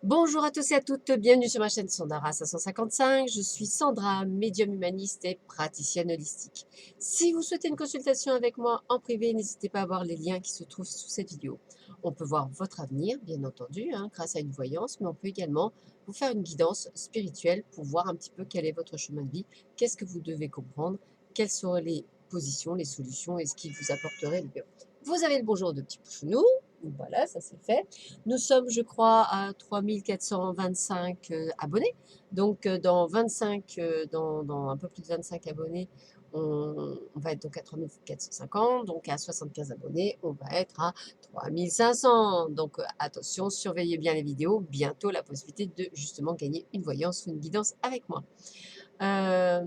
Bonjour à tous et à toutes, bienvenue sur ma chaîne Sandara 555. Je suis Sandra, médium humaniste et praticienne holistique. Si vous souhaitez une consultation avec moi en privé, n'hésitez pas à voir les liens qui se trouvent sous cette vidéo. On peut voir votre avenir, bien entendu, grâce à une voyance, mais on peut également vous faire une guidance spirituelle pour voir un petit peu quel est votre chemin de vie, qu'est-ce que vous devez comprendre, quelles seraient les positions, les solutions et ce qui vous apporterait le bien. Vous avez le bonjour de petit Pouchounou, voilà, ça c'est fait. Nous sommes, je crois, à 3425 abonnés. Donc, dans 25, dans un peu plus de 25 abonnés, on va être donc à 3450. Donc, à 75 abonnés, on va être à 3500. Donc, attention, surveillez bien les vidéos. Bientôt, la possibilité de justement gagner une voyance ou une guidance avec moi. Euh,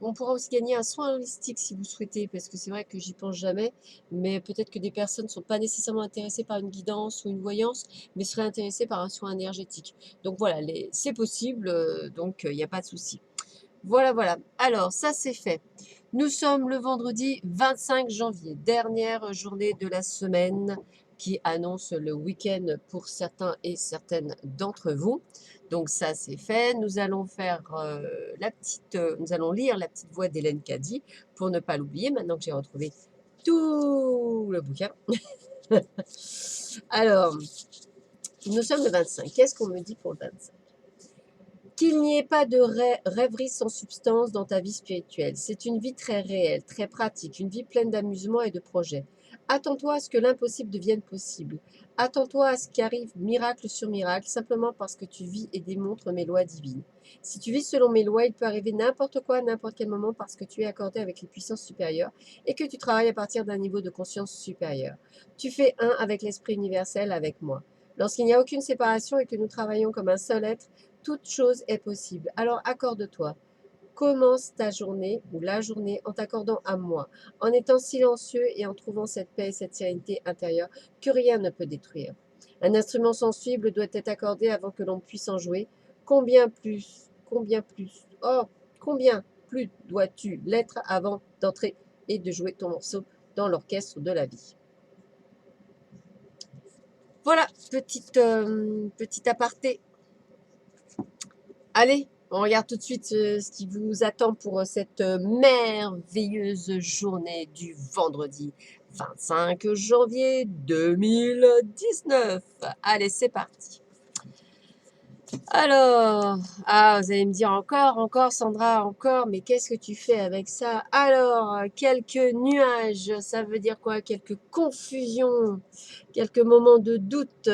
on pourra aussi gagner un soin holistique si vous souhaitez, parce que c'est vrai que j'y pense jamais, mais peut-être que des personnes ne sont pas nécessairement intéressées par une guidance ou une voyance, mais seraient intéressées par un soin énergétique. Donc voilà, c'est possible, donc il n'y a pas de souci. Voilà, voilà. Alors, ça c'est fait. Nous sommes le vendredi 25 janvier, dernière journée de la semaine qui annonce le week-end pour certains et certaines d'entre vous. Donc ça c'est fait. Nous allons faire nous allons lire la petite voix d'Hélène Caddy pour ne pas l'oublier maintenant que j'ai retrouvé tout le bouquin. Alors, nous sommes le 25. Qu'est-ce qu'on me dit pour le 25? Qu'il n'y ait pas de rêverie sans substance dans ta vie spirituelle. C'est une vie très réelle, très pratique, une vie pleine d'amusement et de projets. Attends-toi à ce que l'impossible devienne possible. Attends-toi à ce qu'arrive miracle sur miracle, simplement parce que tu vis et démontres mes lois divines. Si tu vis selon mes lois, il peut arriver n'importe quoi à n'importe quel moment parce que tu es accordé avec les puissances supérieures et que tu travailles à partir d'un niveau de conscience supérieur. Tu fais un avec l'esprit universel, avec moi. Lorsqu'il n'y a aucune séparation et que nous travaillons comme un seul être, toute chose est possible. Alors accorde-toi. Commence ta journée ou la journée en t'accordant à moi, en étant silencieux et en trouvant cette paix et cette sérénité intérieure que rien ne peut détruire. Un instrument sensible doit être accordé avant que l'on puisse en jouer. Combien plus, oh, combien plus dois-tu l'être avant d'entrer et de jouer ton morceau dans l'orchestre de la vie. Voilà, petit aparté. Allez, on regarde tout de suite ce qui vous attend pour cette merveilleuse journée du vendredi 25 janvier 2019. Allez, c'est parti. Alors, vous allez me dire encore, Sandra, encore, mais qu'est-ce que tu fais avec ça? Alors, quelques nuages, ça veut dire quoi? Quelques confusions, quelques moments de doute.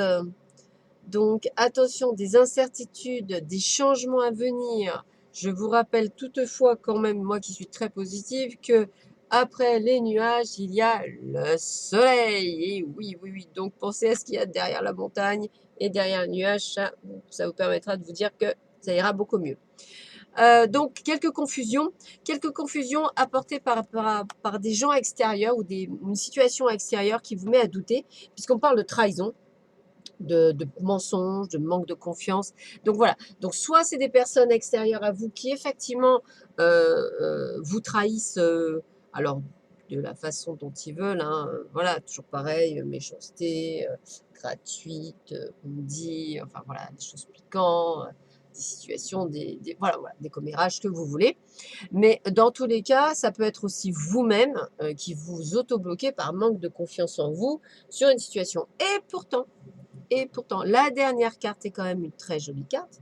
Donc, attention, des incertitudes, des changements à venir. Je vous rappelle toutefois quand même, moi qui suis très positive, que après les nuages, il y a le soleil. Et oui, oui, oui. Donc, pensez à ce qu'il y a derrière la montagne et derrière le nuage. Ça vous permettra de vous dire que ça ira beaucoup mieux. Donc, quelques confusions apportées par des gens extérieurs ou une situation extérieure qui vous met à douter, puisqu'on parle de trahison de mensonges, de manque de confiance. Donc voilà. Donc soit c'est des personnes extérieures à vous qui effectivement vous trahissent, alors de la façon dont ils veulent. Voilà, toujours pareil, méchanceté, gratuite, on me dit, enfin voilà, des choses piquantes, des situations, voilà, voilà, des commérages que vous voulez. Mais dans tous les cas, ça peut être aussi vous-même qui vous auto-bloquez par manque de confiance en vous sur une situation. Et pourtant, la dernière carte est quand même une très jolie carte,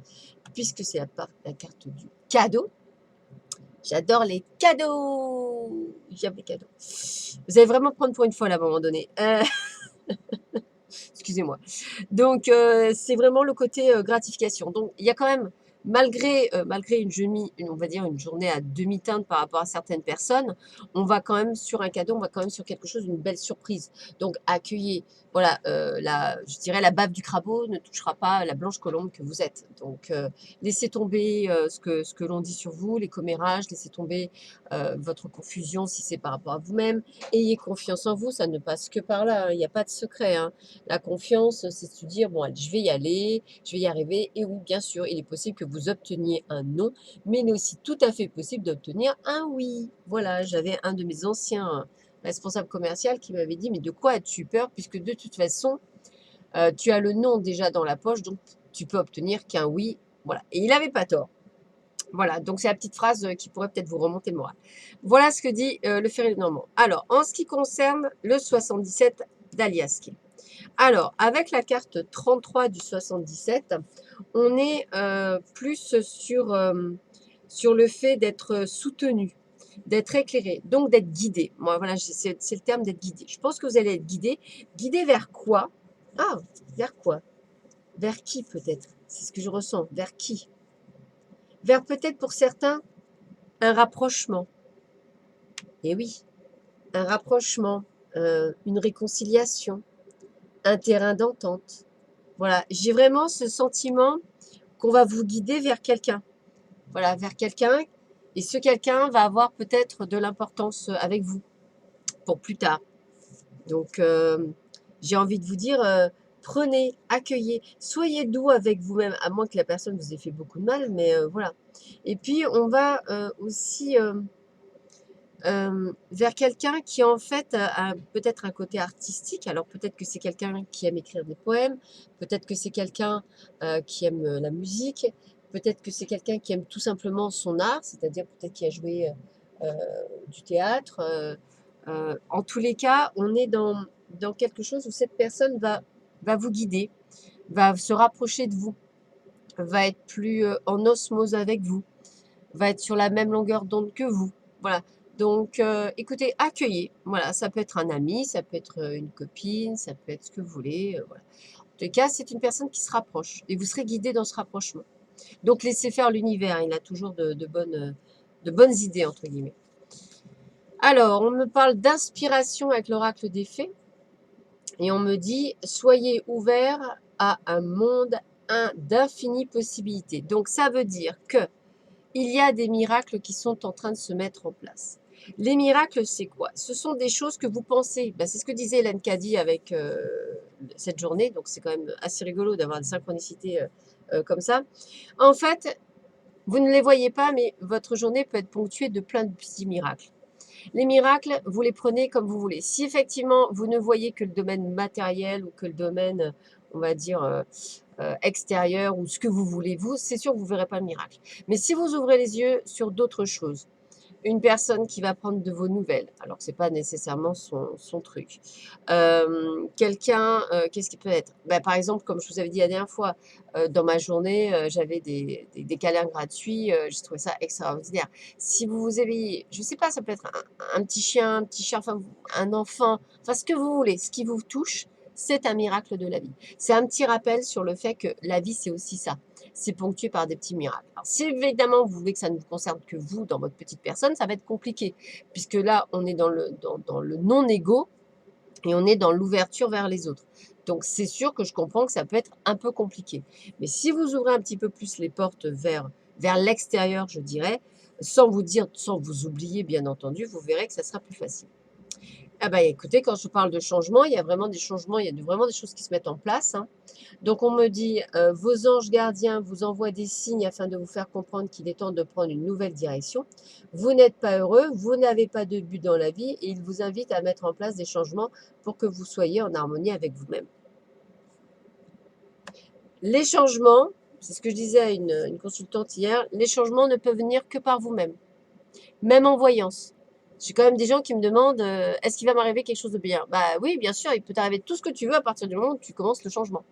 puisque c'est la carte du cadeau. J'adore les cadeaux. J'aime les cadeaux. Vous allez vraiment prendre pour une folle à un moment donné. Excusez-moi. Donc, c'est vraiment le côté gratification. Donc, il y a quand même, malgré on va dire une journée à demi-teinte par rapport à certaines personnes, on va quand même sur un cadeau, on va quand même sur quelque chose, une belle surprise. Donc, accueillez, voilà, je dirais la bave du crapaud ne touchera pas la blanche colombe que vous êtes. Donc, laissez tomber ce que l'on dit sur vous, les commérages, laissez tomber votre confusion si c'est par rapport à vous-même. Ayez confiance en vous, ça ne passe que par là, il n'y a pas de secret. La confiance, c'est de se dire, bon, allez, je vais y aller, je vais y arriver. Et oui, bien sûr, il est possible que vous obteniez un non, mais il est aussi tout à fait possible d'obtenir un oui. Voilà, j'avais un de mes anciens responsables commerciaux qui m'avait dit, mais de quoi as-tu peur? Puisque de toute façon, Tu as le non déjà dans la poche, donc tu peux obtenir qu'un oui. Voilà. Et il n'avait pas tort. Voilà, donc c'est la petite phrase qui pourrait peut-être vous remonter le moral. Voilà ce que dit le Ferry Normand. Alors, en ce qui concerne le 77 d'Aliaski. Alors, avec la carte 33 du 77, on est plus sur le fait d'être soutenu, d'être éclairé, donc d'être guidé. Moi, voilà, c'est le terme d'être guidé. Je pense que vous allez être guidé. Guidé vers quoi? Ah, vers quoi? Vers qui peut-être? C'est ce que je ressens. Vers qui? Vers peut-être pour certains un rapprochement. Et oui, un rapprochement, une réconciliation, un terrain d'entente. Voilà, j'ai vraiment ce sentiment qu'on va vous guider vers quelqu'un. Voilà, vers quelqu'un. Et ce quelqu'un va avoir peut-être de l'importance avec vous pour plus tard. Donc, j'ai envie de vous dire, prenez, accueillez, soyez doux avec vous-même, à moins que la personne vous ait fait beaucoup de mal, mais voilà. Et puis, on va aussi vers quelqu'un qui en fait a peut-être un côté artistique. Alors peut-être que c'est quelqu'un qui aime écrire des poèmes, peut-être que c'est quelqu'un qui aime la musique, peut-être que c'est quelqu'un qui aime tout simplement son art, c'est-à-dire peut-être qui a joué euh, du théâtre. En tous les cas, on est dans quelque chose où cette personne va vous guider, va se rapprocher de vous, va être plus en osmose avec vous, va être sur la même longueur d'onde que vous. Voilà. Donc, écoutez, accueillez. Voilà, ça peut être un ami, ça peut être une copine, ça peut être ce que vous voulez. Voilà. En tout cas, c'est une personne qui se rapproche et vous serez guidé dans ce rapprochement. Donc, laissez faire l'univers. Il a toujours de bonnes idées, entre guillemets. Alors, on me parle d'inspiration avec l'oracle des fées et on me dit soyez ouverts à un monde d'infinies possibilités. Donc, ça veut dire que il y a des miracles qui sont en train de se mettre en place. Les miracles, c'est quoi? Ce sont des choses que vous pensez. Ben, c'est ce que disait Hélène Caddy avec cette journée. Donc, c'est quand même assez rigolo d'avoir des synchronicités comme ça. En fait, vous ne les voyez pas, mais votre journée peut être ponctuée de plein de petits miracles. Les miracles, vous les prenez comme vous voulez. Si effectivement, vous ne voyez que le domaine matériel ou que le domaine, on va dire, extérieur ou ce que vous voulez, vous, c'est sûr que vous ne verrez pas le miracle. Mais si vous ouvrez les yeux sur d'autres choses, une personne qui va prendre de vos nouvelles, alors que ce n'est pas nécessairement son truc. Quelqu'un, qu'est-ce qui peut être? Ben, par exemple, comme je vous avais dit la dernière fois, dans ma journée, j'avais des câlins gratuits, j'ai trouvé ça extraordinaire. Si vous vous éveillez, je ne sais pas, ça peut être un petit chien, enfin, un enfant, enfin ce que vous voulez, ce qui vous touche, c'est un miracle de la vie. C'est un petit rappel sur le fait que la vie, c'est aussi ça. C'est ponctué par des petits miracles. Alors, si évidemment vous voulez que ça ne vous concerne que vous, dans votre petite personne, ça va être compliqué, puisque là, on est dans le non-égo et on est dans l'ouverture vers les autres. Donc, c'est sûr que je comprends que ça peut être un peu compliqué. Mais si vous ouvrez un petit peu plus les portes vers l'extérieur, je dirais, sans vous oublier, bien entendu, vous verrez que ça sera plus facile. Ah bah écoutez, quand je parle de changement, il y a vraiment des changements, il y a vraiment des choses qui se mettent en place, hein. Donc on me dit, vos anges gardiens vous envoient des signes afin de vous faire comprendre qu'il est temps de prendre une nouvelle direction. Vous n'êtes pas heureux, vous n'avez pas de but dans la vie et ils vous invitent à mettre en place des changements pour que vous soyez en harmonie avec vous-même. Les changements, c'est ce que je disais à une consultante hier, les changements ne peuvent venir que par vous-même, même en voyance. J'ai quand même des gens qui me demandent est-ce qu'il va m'arriver quelque chose de bien? Bah oui, bien sûr, il peut t'arriver tout ce que tu veux à partir du moment où tu commences le changement.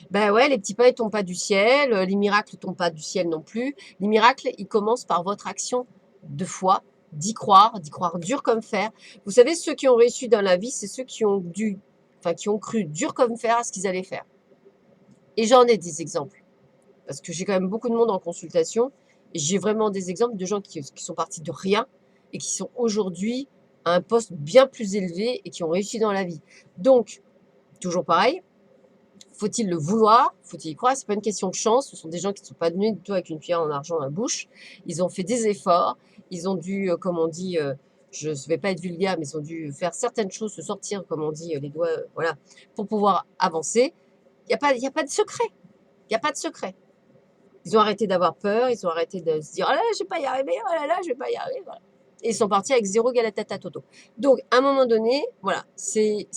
Ben ouais, les petits pains, ils tombent pas du ciel, les miracles tombent pas du ciel non plus. Les miracles, ils commencent par votre action de foi, d'y croire dur comme fer. Vous savez, ceux qui ont réussi dans la vie, c'est ceux qui ont cru dur comme fer à ce qu'ils allaient faire. Et j'en ai des exemples, parce que j'ai quand même beaucoup de monde en consultation, et j'ai vraiment des exemples de gens qui sont partis de rien et qui sont aujourd'hui à un poste bien plus élevé et qui ont réussi dans la vie. Donc, toujours pareil, faut-il le vouloir? Faut-il y croire? C'est pas une question de chance. Ce sont des gens qui ne sont pas venus du tout avec une cuillère en argent à la bouche. Ils ont fait des efforts. Ils ont dû, comme on dit, je ne vais pas être vulgaire, mais ils ont dû faire certaines choses, se sortir, comme on dit, les doigts, voilà, pour pouvoir avancer. Il y a pas de secret. Il n'y a pas de secret. Ils ont arrêté d'avoir peur. Ils ont arrêté de se dire, oh là là, je vais pas y arriver. Oh là là, je vais pas y arriver. Voilà. Et ils sont partis avec zéro galatata toto. Donc, à un moment donné, voilà, c'est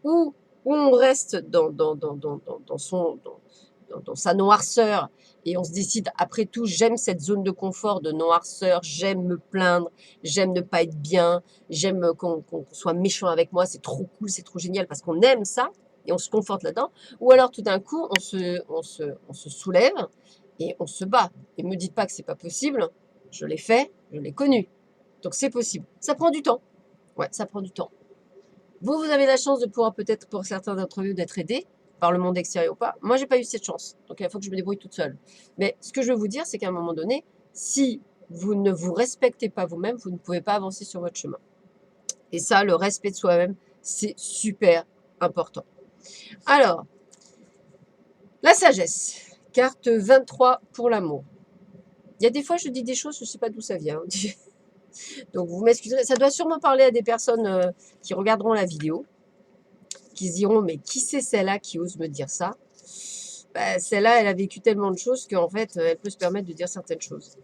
où ou on reste dans sa noirceur et on se décide, après tout, j'aime cette zone de confort, de noirceur, j'aime me plaindre, j'aime ne pas être bien, j'aime qu'on soit méchant avec moi, c'est trop cool, c'est trop génial parce qu'on aime ça et on se conforte là-dedans. Ou alors tout d'un coup, on se soulève et on se bat. Et ne me dites pas que c'est pas possible, je l'ai fait, je l'ai connu. Donc c'est possible. Ça prend du temps. Ouais, ça prend du temps. Vous avez la chance de pouvoir peut-être, pour certains d'entre vous, d'être aidés par le monde extérieur ou pas. Moi, j'ai pas eu cette chance. Donc, il faut que je me débrouille toute seule. Mais ce que je veux vous dire, c'est qu'à un moment donné, si vous ne vous respectez pas vous-même, vous ne pouvez pas avancer sur votre chemin. Et ça, le respect de soi-même, c'est super important. Alors, la sagesse. Carte 23 pour l'amour. Il y a des fois, je dis des choses, je ne sais pas d'où ça vient. Donc, vous m'excuserez. Ça doit sûrement parler à des personnes qui regarderont la vidéo, qui se diront, mais qui c'est celle-là qui ose me dire ça? Bah, celle-là, elle a vécu tellement de choses qu'en fait, elle peut se permettre de dire certaines choses.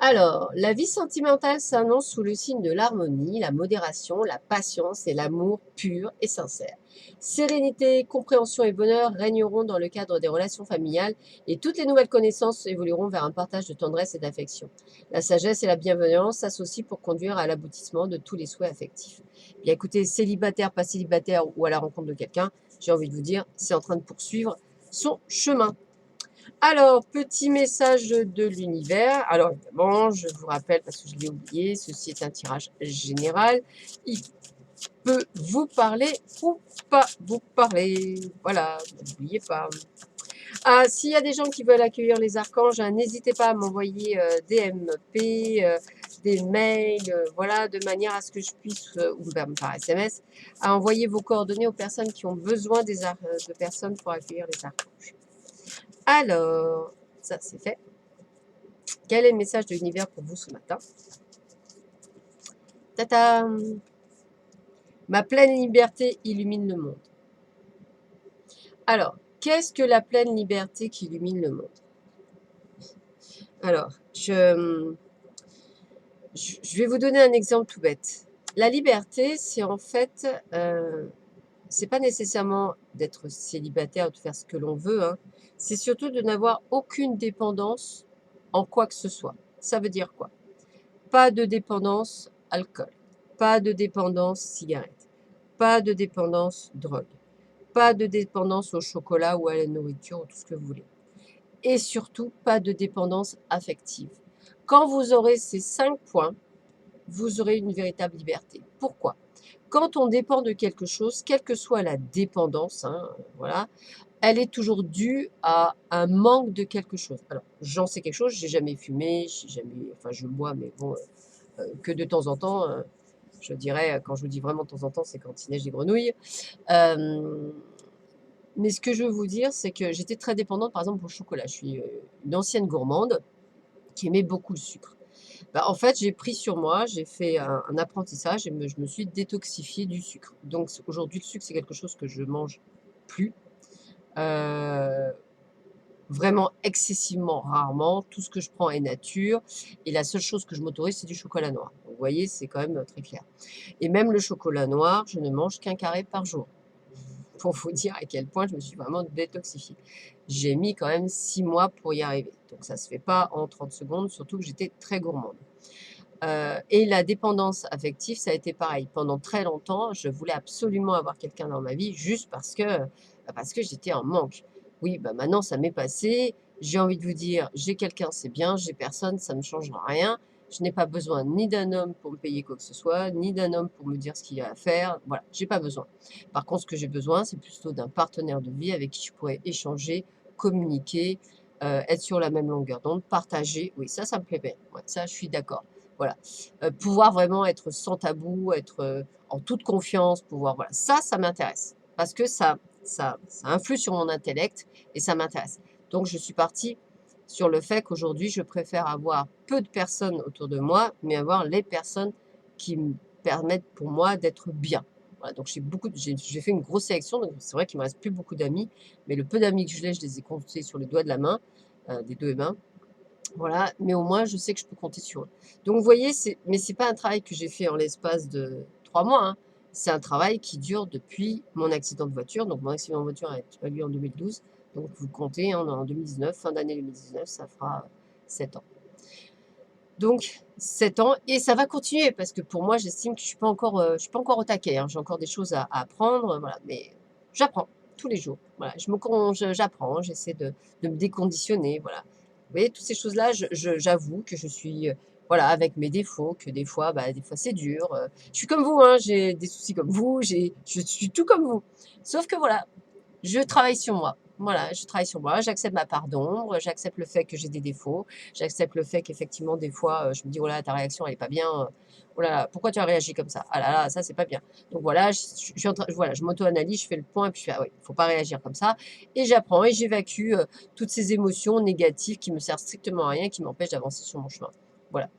Alors, la vie sentimentale s'annonce sous le signe de l'harmonie, la modération, la patience et l'amour pur et sincère. Sérénité, compréhension et bonheur régneront dans le cadre des relations familiales et toutes les nouvelles connaissances évolueront vers un partage de tendresse et d'affection. La sagesse et la bienveillance s'associent pour conduire à l'aboutissement de tous les souhaits affectifs. Bien écoutez, célibataire, pas célibataire ou à la rencontre de quelqu'un, j'ai envie de vous dire, c'est en train de poursuivre son chemin. Alors, petit message de l'univers. Alors, évidemment, je vous rappelle, parce que je l'ai oublié, ceci est un tirage général. Il peut vous parler ou pas vous parler. Voilà, n'oubliez pas. Ah, s'il y a des gens qui veulent accueillir les archanges, hein, n'hésitez pas à m'envoyer des MP, des mails, voilà, de manière à ce que je puisse, ou même par SMS, à envoyer vos coordonnées aux personnes qui ont besoin de personnes pour accueillir les archanges. Alors, ça c'est fait. Quel est le message de l'univers pour vous ce matin? Tata, ma pleine liberté illumine le monde. Alors, qu'est-ce que la pleine liberté qui illumine le monde? Alors, je vais vous donner un exemple tout bête. La liberté, c'est en fait, c'est pas nécessairement d'être célibataire ou de faire ce que l'on veut, hein. C'est surtout de n'avoir aucune dépendance en quoi que ce soit. Ça veut dire quoi? Pas de dépendance alcool, pas de dépendance cigarette, pas de dépendance drogue, pas de dépendance au chocolat ou à la nourriture ou tout ce que vous voulez. Et surtout, pas de dépendance affective. Quand vous aurez ces 5 points, vous aurez une véritable liberté. Pourquoi? Quand on dépend de quelque chose, quelle que soit la dépendance, hein, voilà, elle est toujours due à un manque de quelque chose. Alors, j'en sais quelque chose, j'ai jamais fumé, j'ai jamais, enfin je bois, mais bon, que de temps en temps, je dirais, quand je vous dis vraiment de temps en temps, c'est quand il neige des grenouilles. Mais ce que je veux vous dire, c'est que j'étais très dépendante, par exemple, au chocolat. Je suis une ancienne gourmande qui aimait beaucoup le sucre. Bah, en fait, j'ai pris sur moi, j'ai fait un apprentissage et je me suis détoxifiée du sucre. Donc aujourd'hui, le sucre, c'est quelque chose que je mange plus. Euh, Vraiment excessivement rarement. Tout ce que je prends est nature. Et la seule chose que je m'autorise, c'est du chocolat noir. Donc, vous voyez, c'est quand même très clair. Et même le chocolat noir, je ne mange qu'un carré par jour. Pour vous dire à quel point je me suis vraiment détoxifiée. J'ai mis quand même 6 mois pour y arriver. Donc ça ne se fait pas en 30 secondes, surtout que j'étais très gourmande. Et la dépendance affective, ça a été pareil. Pendant très longtemps, je voulais absolument avoir quelqu'un dans ma vie juste parce que j'étais en manque. Oui, bah maintenant ça m'est passé. J'ai envie de vous dire, j'ai quelqu'un, c'est bien, j'ai personne, ça ne changera rien. Je n'ai pas besoin ni d'un homme pour me payer quoi que ce soit, ni d'un homme pour me dire ce qu'il y a à faire. Voilà, j'ai pas besoin. Par contre, ce que j'ai besoin, c'est plutôt d'un partenaire de vie avec qui je pourrais échanger, communiquer, être sur la même longueur d'onde, partager. Oui, ça me plaît bien. Ouais, ça, je suis d'accord. Voilà. Pouvoir vraiment être sans tabou, être en toute confiance, pouvoir, voilà. Ça m'intéresse. Parce que ça influe sur mon intellect et ça m'intéresse. Donc, je suis partie sur le fait qu'aujourd'hui, je préfère avoir peu de personnes autour de moi, mais avoir les personnes qui me permettent pour moi d'être bien. Voilà, donc j'ai fait une grosse sélection, donc c'est vrai qu'il me reste plus beaucoup d'amis, mais le peu d'amis que je les ai comptés sur les doigts de la main, des deux mains. Voilà, mais au moins je sais que je peux compter sur eux. Donc vous voyez, mais c'est pas un travail que j'ai fait en l'espace de 3 mois, hein. c'est un travail qui dure depuis mon accident de voiture. Donc mon accident de voiture a eu lieu en 2012. Donc vous comptez, hein, on est en 2019, fin d'année 2019, ça fera 7 ans. Donc 7 ans et ça va continuer parce que pour moi, j'estime que je suis pas encore au taquet, hein. J'ai encore des choses à apprendre, voilà, mais j'apprends tous les jours. Voilà, j'apprends, j'essaie de me déconditionner, voilà. Vous voyez, toutes ces choses-là, j'avoue que je suis, voilà, avec mes défauts, que des fois, bah, des fois c'est dur. Je suis comme vous, hein, j'ai des soucis comme vous, je suis tout comme vous. Sauf que voilà, je travaille sur moi. Voilà, je travaille sur moi, j'accepte ma part d'ombre, j'accepte le fait que j'ai des défauts, j'accepte le fait qu'effectivement, des fois, je me dis, oh là, ta réaction, elle est pas bien. Oh là là, pourquoi tu as réagi comme ça? Ah là là, ça, c'est pas bien. Donc voilà, je suis en train, voilà, je m'auto-analyse, je fais le point, et puis je fais, ah oui, faut pas réagir comme ça. Et j'apprends et j'évacue toutes ces émotions négatives qui me servent strictement à rien, qui m'empêchent d'avancer sur mon chemin. Voilà.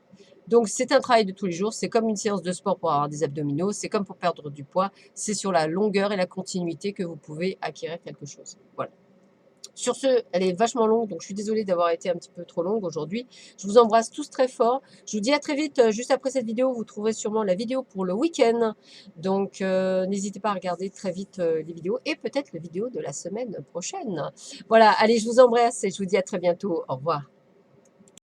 Donc, c'est un travail de tous les jours. C'est comme une séance de sport pour avoir des abdominaux. C'est comme pour perdre du poids. C'est sur la longueur et la continuité que vous pouvez acquérir quelque chose. Voilà. Sur ce, elle est vachement longue, donc je suis désolée d'avoir été un petit peu trop longue aujourd'hui. Je vous embrasse tous très fort. Je vous dis à très vite. Juste après cette vidéo, vous trouverez sûrement la vidéo pour le week-end. Donc, n'hésitez pas à regarder très vite les vidéos et peut-être la vidéo de la semaine prochaine. Voilà, allez, je vous embrasse et je vous dis à très bientôt. Au revoir.